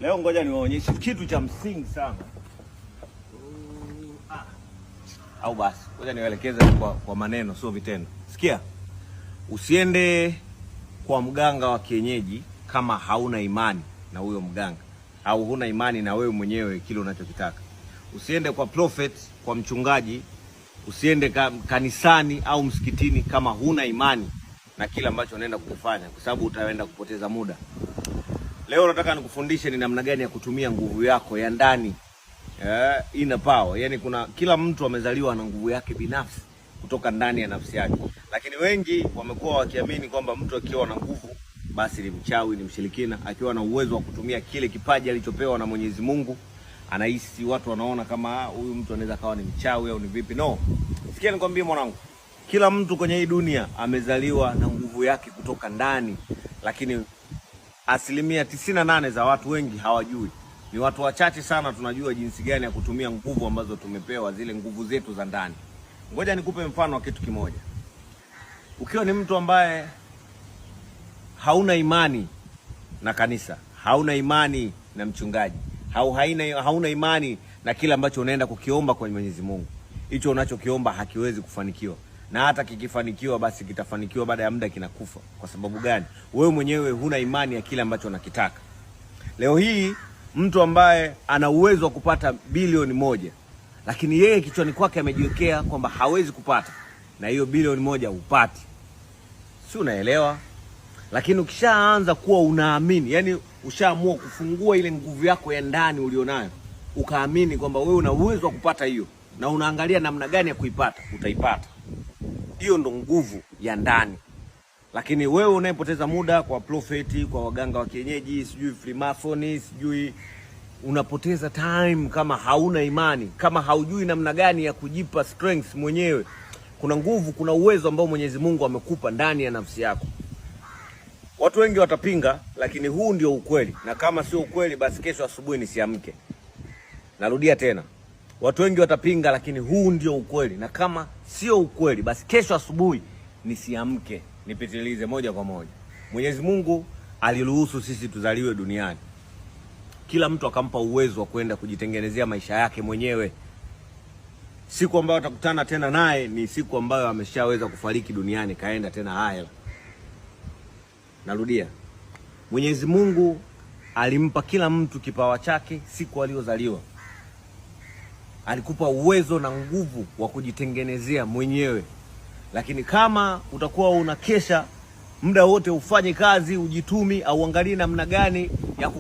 Leo ngoja niwaonyeshe kitu cha msingi sana. Au basi, ngoja niwaelekeze kwa maneno sio vitendo. Sikia. Usiende kwa mganga wa kienyeji kama hauna imani na huyo mganga au huna imani na wewe mwenyewe kile unachokitaka. Usiende kwa prophet, kwa mchungaji, usiende kanisani au msikitini kama huna imani na kile ambacho unaenda kukifanya, kwa sababu utaenda kupoteza muda. Leo nataka nikufundishe ni namna gani ya kutumia nguvu yako ya ndani. Inner power. Yaani kila mtu amezaliwa na nguvu yake binafsi kutoka ndani ya nafsi yake. Lakini wengi wamekuwa wakiamini kwamba mtu akiwa na nguvu basi ni mchawi, ni mshirikina. Akiwa na uwezo wa kutumia kile kipaji alichopewa na Mwenyezi Mungu, anahisi watu wanaona kama huyu mtu anaweza kawa ni mchawi au ni vipi. No. Sikia nikwambie mwanangu. Kila mtu kwenye hii dunia amezaliwa na nguvu yake kutoka ndani, lakini 98% za watu wengi hawajui. Ni watu wachache sana tunajua jinsi gani ya kutumia nguvu ambazo tumepewa, zile nguvu zetu za ndani. Ngoja nikupe mfano wa kitu kimoja. Ukiwa ni mtu ambaye hauna imani na kanisa, hauna imani na mchungaji, hauna imani na kile ambacho unaenda kukiomba kwa Mwenyezi Mungu, hicho unachokiomba hakiwezi kufanikiwa. Na hata kikifanikiwa basi kitafanikiwa baada ya muda kinakufa. Kwa sababu gani? Wewe mwenyewe huna imani ya kile ambacho unakitaka. Leo hii mtu ambaye ana uwezo wa kupata bilioni 1, lakini yeye kichwani kwake amejiwekea kwamba hawezi kupata, na hiyo bilioni 1 upati. Si unaelewa? Lakini ukishaanza kuwa unaamini, yani ushaamua kufungua ile nguvu yako ya ndani ulionayo, ukaamini kwamba wewe una uwezo wa kupata hiyo, na unaangalia namna gani ya kuipata, utaipata. Hiyo ndo nguvu ya ndani. Lakini wewe unayepoteza muda kwa profeti, kwa waganga wa kienyeji, sijui Freemason, sijui, unapoteza time kama hauna imani, kama haujui namna gani ya kujipa strength mwenyewe. Kuna nguvu, kuna uwezo ambao Mwenyezi Mungu amekupa ndani ya nafsi yako. Watu wengi watapinga, lakini huu ndio ukweli. Na kama sio ukweli basi kesho asubuhi nisiamke. Narudia tena. Watu wengi watapinga, lakini huu ndio ukweli. Na kama sio ukweli basi kesho asubuhi nisiamke, nipitilize moja kwa moja. Mwenyezi Mungu aliruhusu sisi tuzaliwe duniani. Kila mtu akampa uwezo wa kwenda kujitengenezea maisha yake mwenyewe. Siku ambayo atakutana tena naye ni siku ambayo ameshaweza kufariki duniani, kaenda tena haya. Narudia. Mwenyezi Mungu alimpa kila mtu kipawa chake siku aliyozaliwa. Alikupa uwezo na nguvu wa kujitengenezea mwenyewe. Lakini kama utakuwa unakesha muda wote ufanye kazi, ujitumi, au angalie namna gani ya